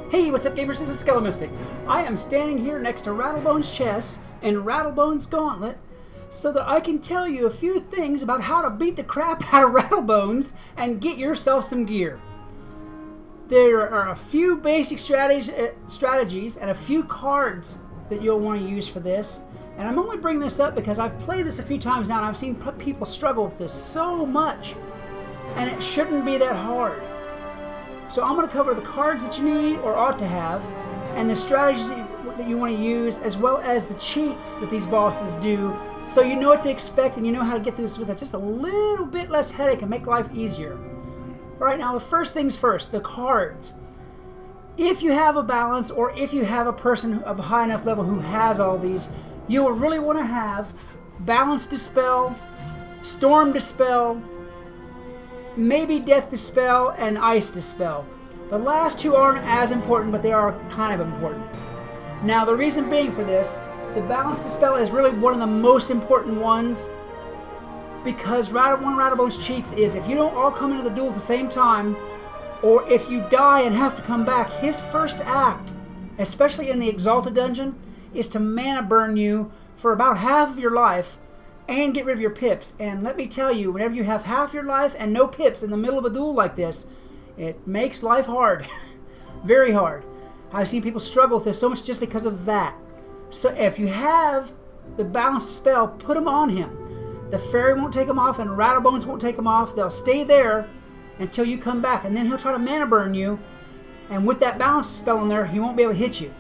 Hey, what's up gamers, this is Skelemystic. I am standing here next to Rattlebones' chest and Rattlebones' gauntlet so that I can tell you a few things about how to beat the crap out of Rattlebones and get yourself some gear. There are a few basic strategies and a few cards that you'll want to use for this. And I'm only bringing this up because I've played this a few times now and I've seen people struggle with this so much. And it shouldn't be that hard. So I'm going to cover the cards that you need or ought to have, and the strategies that you want to use, as well as the cheats that these bosses do, so you know what to expect and you know how to get through this with just a little bit less headache and make life easier. Alright, now the first things first, the cards. If you have a balance, or if you have a person of a high enough level who has all these, you will really want to have Balance Dispel, Storm Dispel, maybe Death Dispel, and Ice Dispel. The last two aren't as important, but they are kind of important. Now, the reason being for this, the Balance Dispel is really one of the most important ones, because one of Rattlebones' cheats is if you don't all come into the duel at the same time, or if you die and have to come back, his first act, especially in the Exalted Dungeon, is to mana burn you for about half of your life and get rid of your pips. And let me tell you, whenever you have half your life and no pips in the middle of a duel like this, it makes life hard. Very hard. I've seen people struggle with this so much just because of that. So if you have the Balanced Spell, put them on him. The Fairy won't take them off and Rattlebones won't take them off. They'll stay there until you come back, and then he'll try to mana burn you, and with that Balanced Spell in there, he won't be able to hit you.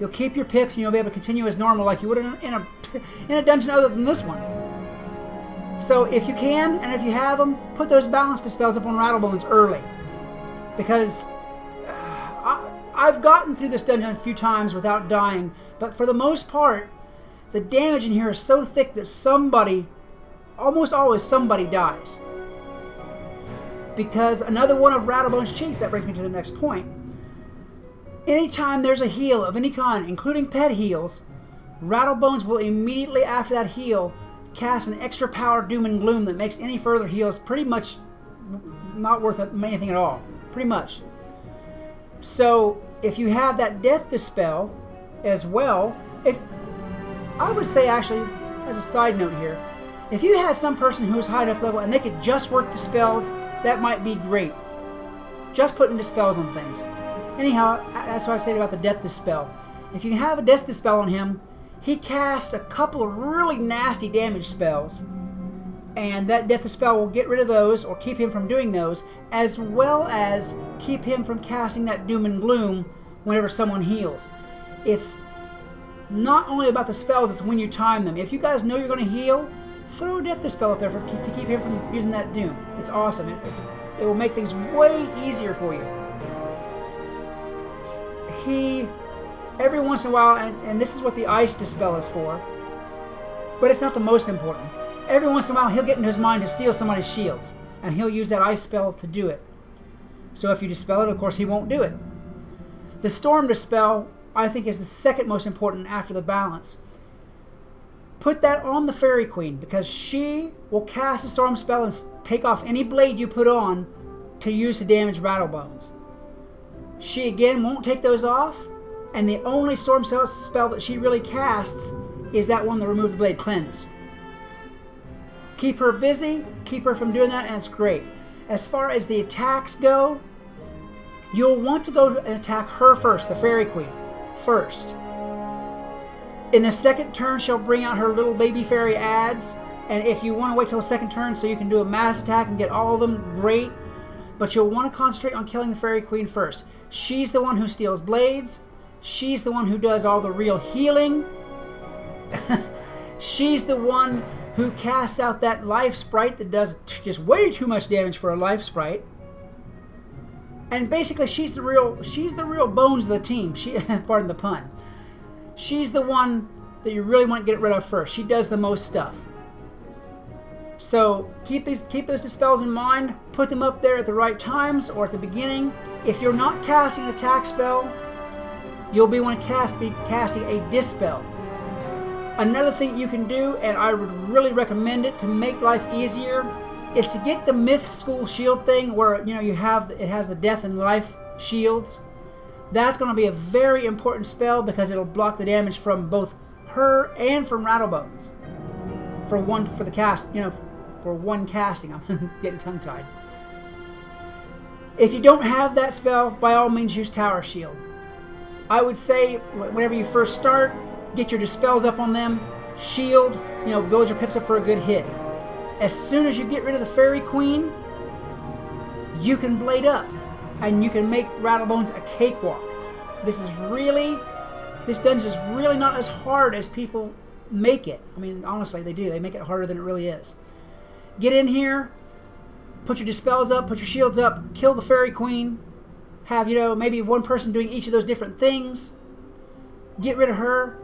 You'll keep your pips and you'll be able to continue as normal like you would in a dungeon other than this one. So if you can, and if you have them, put those Balance Dispels up on Rattlebones early. Because I've gotten through this dungeon a few times without dying, but for the most part, the damage in here is so thick that somebody, almost always somebody, dies. Because another one of Rattlebones' cheats, that brings me to the next point. Anytime there's a heal of any kind, including pet heals, Rattlebones will immediately after that heal cast an extra power Doom and Gloom that makes any further heals pretty much not worth anything at all. Pretty much. So if you have that Death Dispel as well, I would say, actually, as a side note here, if you had some person who was high enough level and they could just work Dispels, that might be great. Just putting Dispels on things. Anyhow, that's what I said about the Death Dispel. If you have a Death Dispel on him, he casts a couple of really nasty damage spells, and that Death Dispel will get rid of those or keep him from doing those, as well as keep him from casting that Doom and Gloom whenever someone heals. It's not only about the spells, it's when you time them. If you guys know you're going to heal, throw a Death Dispel up there to keep him from using that Doom. It's awesome. It will make things way easier for you. Every once in a while, and this is what the Ice Dispel is for, but it's not the most important. Every once in a while, he'll get into his mind to steal somebody's shields, and he'll use that Ice Spell to do it. So if you dispel it, of course, he won't do it. The Storm Dispel, I think, is the second most important after the Balance. Put that on the Fairy Queen, because she will cast a Storm Spell and take off any blade you put on to use to damage Rattlebones. She again won't take those off, and the only Storm Spell that she really casts is that one, the Remove the Blade Cleanse. Keep her busy, keep her from doing that, and it's great. As far as the attacks go, you'll want to go and attack her first, the Fairy Queen, first. In the second turn, she'll bring out her little baby fairy ads, and if you want to wait till the second turn so you can do a mass attack and get all of them, great. But you'll want to concentrate on killing the Fairy Queen first. She's the one who steals blades. She's the one who does all the real healing. She's the one who casts out that life sprite that does just way too much damage for a life sprite. And basically, she's the real bones of the team. Pardon the pun. She's the one that you really want to get rid of first. She does the most stuff. So keep those Dispels in mind. Put them up there at the right times or at the beginning. If you're not casting an attack spell, you'll be casting a Dispel. Another thing you can do, and I would really recommend it to make life easier, is to get the Myth School shield thing where it has the death and life shields. That's going to be a very important spell because it'll block the damage from both her and from Rattlebones. For the cast, for one casting. I'm getting tongue-tied. If you don't have that spell, by all means use Tower Shield. I would say whenever you first start, get your Dispels up on them, shield, build your pips up for a good hit. As soon as you get rid of the Fairy Queen, you can blade up, and you can make Rattlebones a cakewalk. This dungeon is really not as hard as people make it. I mean, honestly, they do. They make it harder than it really is. Get in here, put your Dispels up, put your shields up, kill the Fairy Queen, have, maybe one person doing each of those different things. Get rid of her.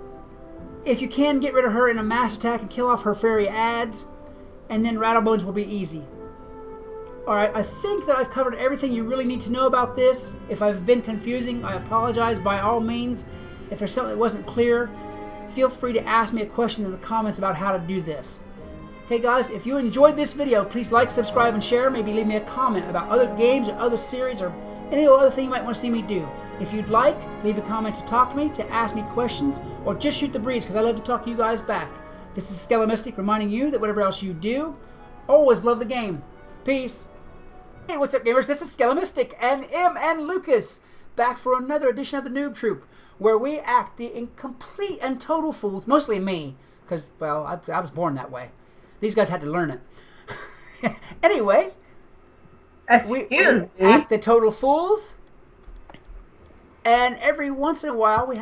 If you can, get rid of her in a mass attack and kill off her fairy ads, and then Rattlebones will be easy. Alright, I think that I've covered everything you really need to know about this. If I've been confusing, I apologize. By all means, if there's something that wasn't clear, feel free to ask me a question in the comments about how to do this. Okay guys, if you enjoyed this video, please like, subscribe, and share. Maybe leave me a comment about other games or other series or any other thing you might want to see me do. If you'd like, leave a comment to talk to me, to ask me questions, or just shoot the breeze because I love to talk to you guys back. This is Skellimystic reminding you that whatever else you do, always love the game. Peace. Hey, what's up, gamers? This is Skellimystic and and Lucas, back for another edition of the Noob Troop, where we act the incomplete and total fools, mostly me, because, well, I was born that way. These guys had to learn it. Anyway, we act the total fools, and every once in a while we have